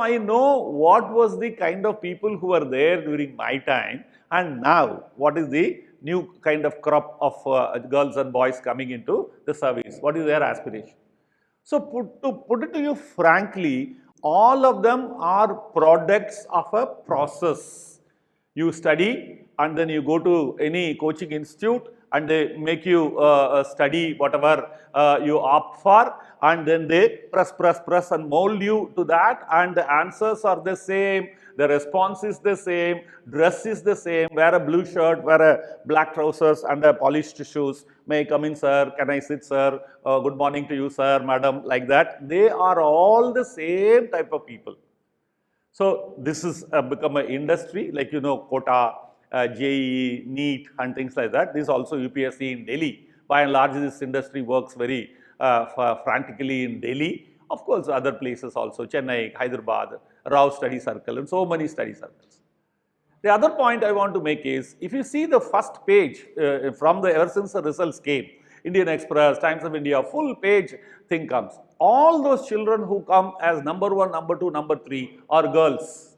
I know what was the kind of people who were there during my time, and now what is the new kind of crop of girls and boys coming into the service. What is their aspiration? So, to put it to you frankly, all of them are products of a process. You study and then you go to any coaching institute and they make you study whatever you opt for, and then they press and mold you to that, and the answers are the same, the response is the same, dress is the same, wear a blue shirt, wear a black trousers and a polished shoes. May I come in, sir? Can I sit, sir? Good morning to you, sir, madam, like that. They are all the same type of people. So this has become an industry, like quota, JEE, NEET and things like that. This is also UPSC in Delhi. By and large, this industry works very frantically in Delhi. Of course, other places also, Chennai, Hyderabad, Rao Study Circle, and so many study circles. The other point I want to make is, if you see the first page from ever since the results came, Indian Express, Times of India, full page thing comes. All those children who come as number 1, number 2, number 3 are girls.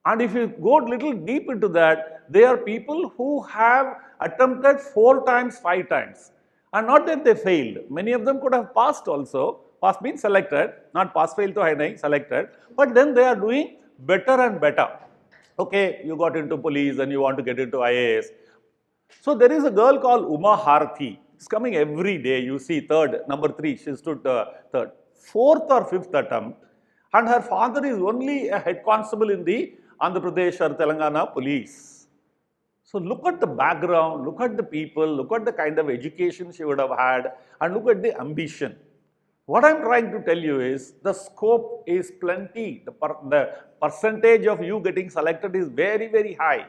And if you go little deep into that, they are people who have attempted 4 times, 5 times. And not that they failed. Many of them could have passed also. Passed means selected, not pass, fail to high, selected. But then they are doing better and better. Okay, you got into police and you want to get into IAS. So there is a girl called Uma Harthi. It's coming every day. You see third, number 3, she stood third. 4th or 5th attempt. And her father is only a head constable in the Andhra Pradesh or Telangana police. So look at the background, look at the people, look at the kind of education she would have had, and look at the ambition. What I am trying to tell you is, the scope is plenty. The percentage of you getting selected is very, very high.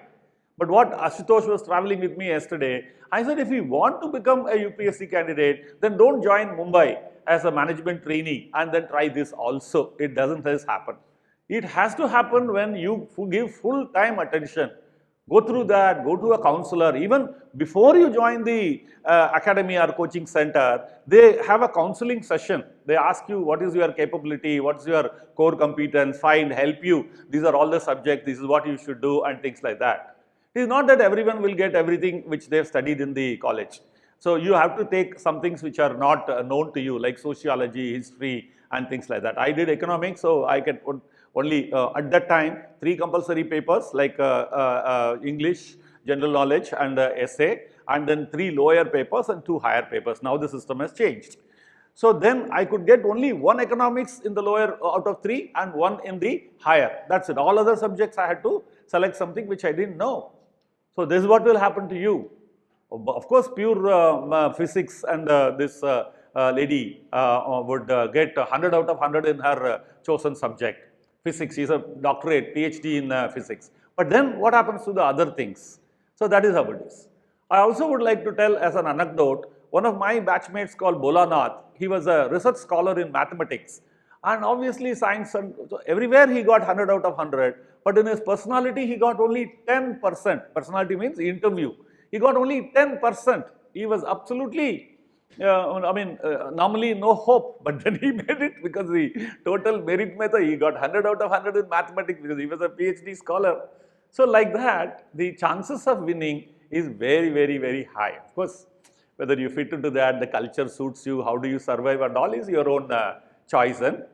But what Ashutosh was traveling with me yesterday, I said, if you want to become a UPSC candidate, then don't join Mumbai as a management trainee and then try this also. It doesn't just happen. It has to happen when you give full time attention. Go through that, go to a counselor. Even before you join the academy or coaching center, they have a counseling session. They ask you what is your capability, what's your core competence, help you. These are all the subjects, this is what you should do, and things like that. It is not that everyone will get everything which they have studied in the college. So you have to take some things which are not known to you, like sociology, history, and things like that. I did economics, so I can put only at that time 3 compulsory papers like English, general knowledge and essay, and then 3 lower papers and 2 higher papers. Now the system has changed. So then I could get only 1 economics in the lower out of 3 and 1 in the higher. That's it. All other subjects I had to select something which I didn't know. So this is what will happen to you. Of course, pure physics and this lady would get 100 out of 100 in her chosen subject. Physics, she is a doctorate, PhD in physics. But then what happens to the other things? So that is how it is. I also would like to tell as an anecdote, one of my batchmates called Bolanath, he was a research scholar in mathematics. And obviously science, and so everywhere he got 100 out of 100. But in his personality, he got only 10%. Personality means interview. He got only 10%. He was absolutely, normally no hope, but then he made it because the total merit method, he got 100 out of 100 in mathematics because he was a PhD scholar. So like that, the chances of winning is very, very, very high. Of course, whether you fit into that, the culture suits you, how do you survive and all is your own choice and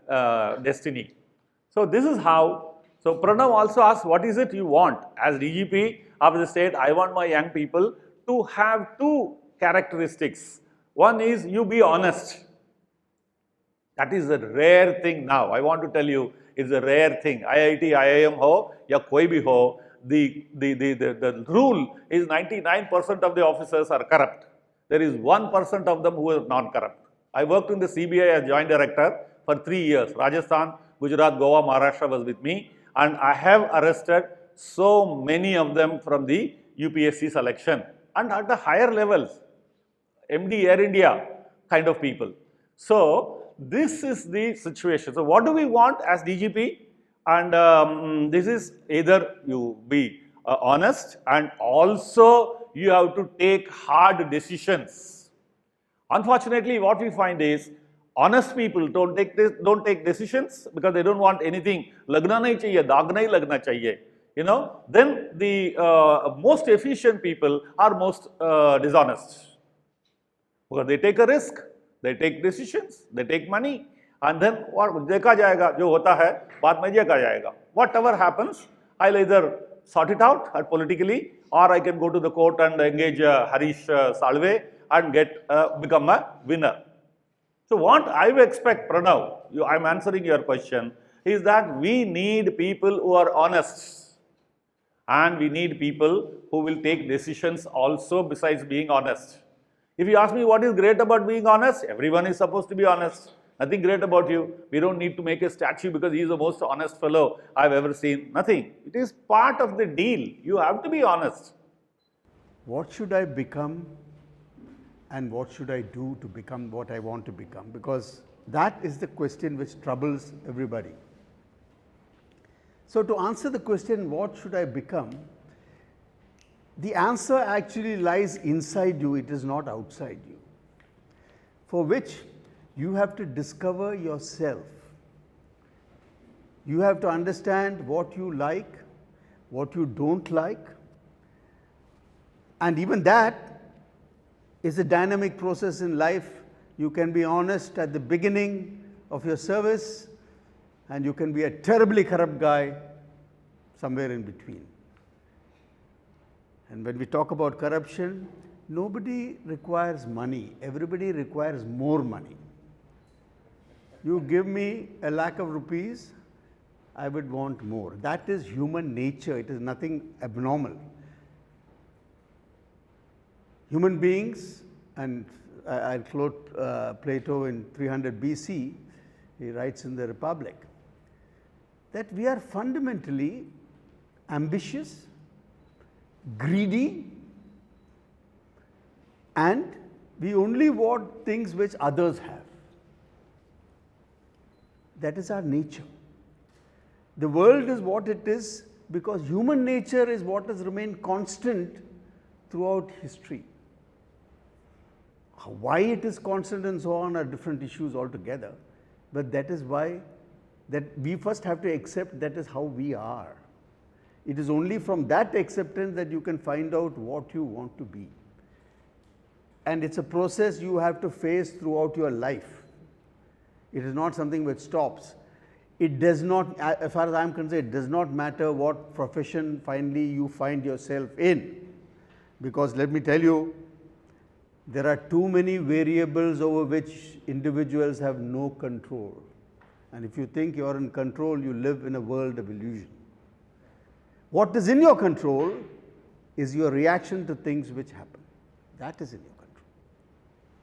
destiny. So this is how. So Pranav also asked, what is it you want? As DGP of the state, I want my young people to have 2 characteristics. One is you be honest. That is a rare thing now. I want to tell you, it's a rare thing. IIT, IIM ho, ya koi bhi ho, the rule is 99% of the officers are corrupt. There is 1% of them who are non-corrupt. I worked in the CBI as joint director for 3 years. Rajasthan, Gujarat, Goa, Maharashtra was with me. And I have arrested so many of them from the UPSC selection and at the higher levels, MD Air India kind of people. So this is the situation. So what do we want as DGP? And this is either you be honest and also you have to take hard decisions. Unfortunately, what we find is Honest people don't take decisions because they don't want anything. Lagna nahi chahiye, daag nahi lagna chahiye. You know, then the most efficient people are most dishonest. Because they take a risk, they take decisions, they take money, and then what देखा जाएगा जो होता है बाद में देखा जाएगा. Whatever happens, I'll either sort it out politically, or I can go to the court and engage Harish Salve and become a winner. So what I expect, Pranav, I'm answering your question, is that we need people who are honest, and we need people who will take decisions also besides being honest. If you ask me what is great about being honest, everyone is supposed to be honest. Nothing great about you. We don't need to make a statue because he is the most honest fellow I've ever seen. Nothing. It is part of the deal. You have to be honest. What should I become and what should I do to become what I want to become? Because that is the question which troubles everybody. So to answer the question, what should I become? The answer actually lies inside you, it is not outside you, for which you have to discover yourself. You have to understand what you like, what you don't like, and even that is a dynamic process in life. You can be honest at the beginning of your service, and you can be a terribly corrupt guy somewhere in between. And when we talk about corruption, nobody requires money, everybody requires more money. You give me a lakh of rupees, I would want more. That is human nature, it is nothing abnormal. Human beings, and I'll quote Plato in 300 BC, he writes in the Republic, that we are fundamentally ambitious, greedy, and we only want things which others have. That is our nature. The world is what it is because human nature is what has remained constant throughout history. Why it is constant and so on are different issues altogether, but that is why that we first have to accept that is how we are. It is only from that acceptance that you can find out what you want to be. And it's a process you have to face throughout your life. It is not something which stops. It does not, as far as I am concerned, it does not matter what profession finally you find yourself in. Because let me tell you, there are too many variables over which individuals have no control. And if you think you are in control, you live in a world of illusion. What is in your control is your reaction to things which happen. That is in your control.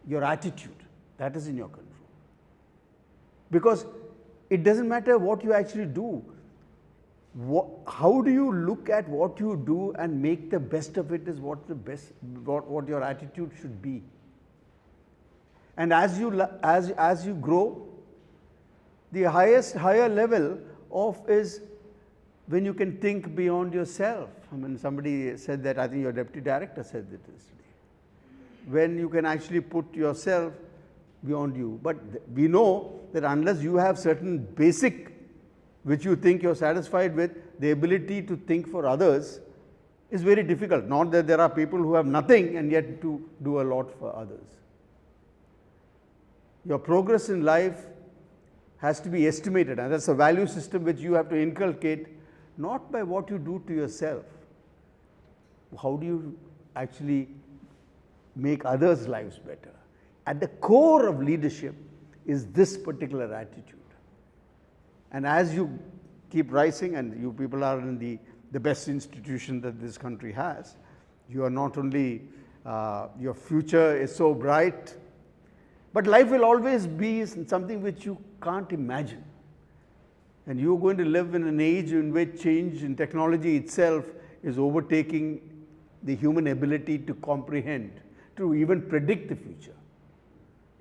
Your attitude, that is in your control. Because it doesn't matter what you actually do. How do you look at what you do and make the best of it is what your attitude should be. And as you grow, the higher level of is when you can think beyond yourself. I mean, somebody said that, I think your deputy director said that yesterday. When you can actually put yourself beyond you. But we know that unless you have certain basic which you think you're satisfied with, the ability to think for others is very difficult. Not that there are people who have nothing and yet to do a lot for others. Your progress in life has to be estimated, and that's a value system which you have to inculcate, not by what you do to yourself. How do you actually make others' lives better? At the core of leadership is this particular attitude. And as you keep rising, and you people are in the best institution that this country has, you are not only, your future is so bright, but life will always be something which you can't imagine. And you're going to live in an age in which change in technology itself is overtaking the human ability to comprehend, to even predict the future.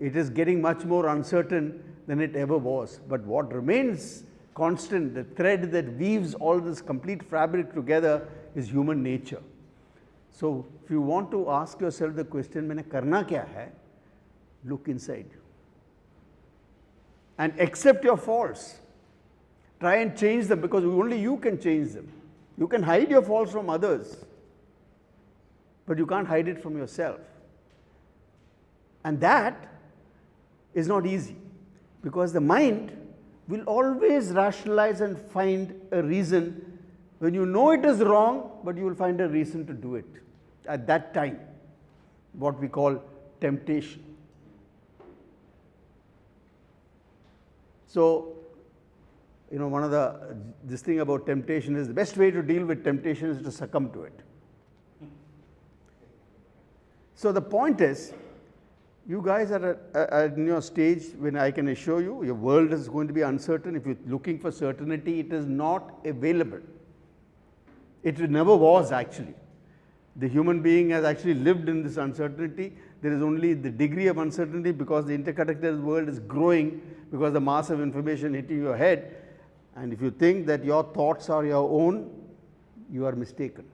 It is getting much more uncertain than it ever was. But what remains constant, the thread that weaves all this complete fabric together, is human nature. So if you want to ask yourself the question, मैंने करना क्या है? Look inside. and accept your faults. Try and change them, because only you can change them. You can hide your faults from others, but you can't hide it from yourself. And that is not easy, because the mind will always rationalize and find a reason when you know it is wrong, but you will find a reason to do it at that time, what we call temptation. So, one of this thing about temptation is the best way to deal with temptation is to succumb to it. So the point is, you guys are at your stage when I can assure you, your world is going to be uncertain. If you're looking for certainty, it is not available. It never was actually. The human being has actually lived in this uncertainty. There is only the degree of uncertainty because the interconnected world is growing, because the mass of information hitting your head. And if you think that your thoughts are your own, you are mistaken.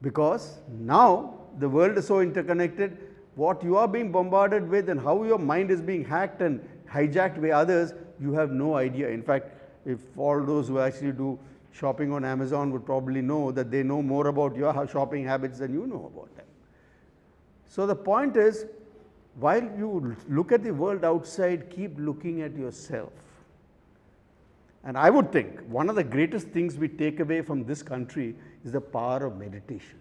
Because now the world is so interconnected, what you are being bombarded with and how your mind is being hacked and hijacked by others, you have no idea. In fact, if all those who actually do shopping on Amazon would probably know that they know more about your shopping habits than you know about them. So the point is, while you look at the world outside, keep looking at yourself. And I would think one of the greatest things we take away from this country is the power of meditation.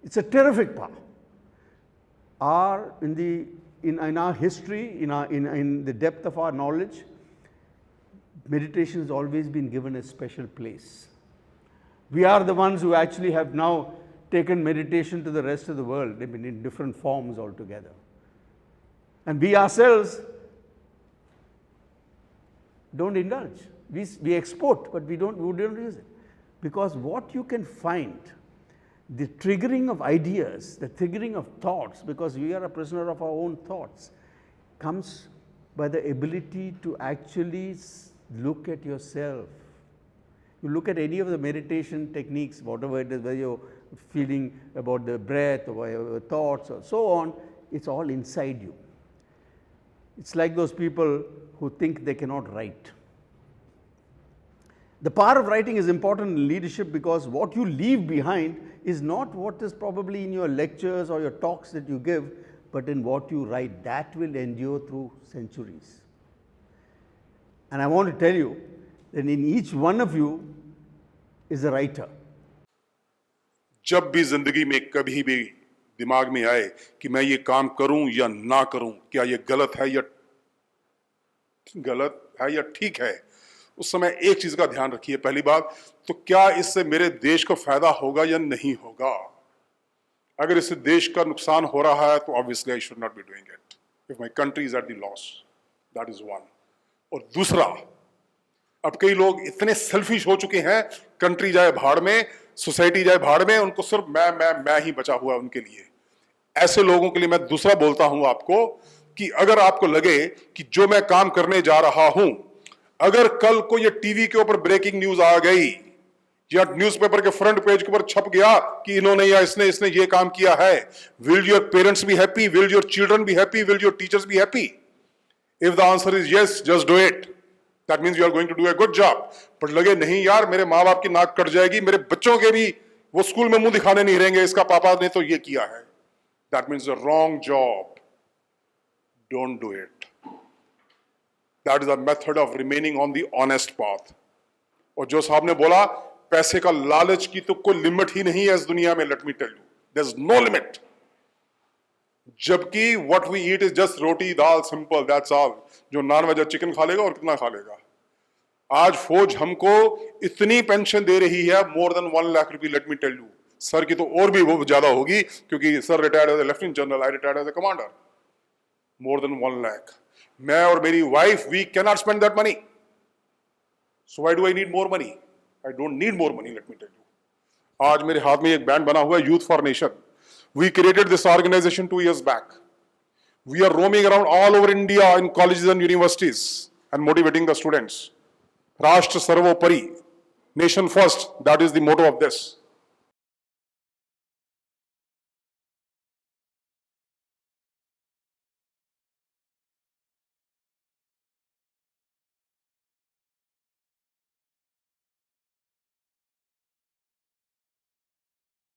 It's a terrific power. In our history, in the depth of our knowledge, meditation has always been given a special place. We are the ones who actually have now taken meditation to the rest of the world, in different forms altogether. And we ourselves don't indulge. We export, but we don't use it. Because what you can find, the triggering of ideas, the triggering of thoughts, because we are a prisoner of our own thoughts, comes by the ability to actually look at yourself. You look at any of the meditation techniques, whatever it is, whether you're feeling about the breath or your thoughts or so on, it's all inside you. It's like those people who think they cannot write. The power of writing is important in leadership because what you leave behind is not what is probably in your lectures or your talks that you give, but in what you write. That will endure through centuries. And I want to tell you that in each one of you is a writer. जब भी जिंदगी में कभी भी दिमाग में आए कि मैं ये काम करूं या ना करूं, क्या ये गलत है या ठीक है, उस समय एक चीज का ध्यान रखिए। पहली बात तो क्या इससे मेरे देश को फायदा होगा या नहीं होगा। अगर इससे देश का नुकसान हो रहा है तो obviously I should not be doing it if my country is at the loss. That is one. और दूसरा, अब कई लोग इतने सेल्फिश हो चुके हैं, कंट्री जाए भाड़ में, सोसाइटी जाए भाड़ में, उनको सिर्फ मैं ही बचा हुआ उनके लिए। ऐसे लोगों के लिए मैं दूसरा बोलता हूं आपको कि अगर आपको लगे कि जो मैं काम करने जा रहा हूं, अगर कल को ये टीवी के ऊपर ब्रेकिंग न्यूज आ गई या न्यूज़पेपर के फ्रंट पेज के ऊपर छप गया कि इन्होंने या इसने ये काम किया है, will your parents be happy, will your children be happy, will your teachers be happy? If the answer is yes, just do it, that means you are going to do a good job. But लगे नहीं यार, मेरे माँ बाप की नाक cut जाएगी, मेरे बच्चों के भी वो स्कूल में मुंह दिखाने नहीं रहेंगे, इसका पापा ने तो ये किया है, that means the wrong job. Don't do it. That is the method of remaining on the honest path. और जो साहब ने बोला पैसे का लालच की तो कोई लिमिट ही नहीं है इस दुनिया में, let me tell you, there is no limit. जबकि what we eat is just roti dal, simple, that's all. जो नॉन वेज चिकन खा लेगा और कितना खा लेगा। आज फौज हमको इतनी पेंशन दे रही है, मोर देन 1 लाख रुपए, let me tell you. Sir की तो और भी वो ज्यादा होगी क्योंकि sir retired as a lieutenant general, I retired as a commander. More than 1 lakh. मैं और मेरी wife, we can not spend that money, so why do I need more money? I don't need more money, let me tell you. आज मेरे हाथ में एक band बना हुआ है, Youth for Nation. We created this organization 2 years back. We are roaming around all over India in colleges and universities and motivating the students. Rashtra Sarvopari, Nation First, that is the motto of this.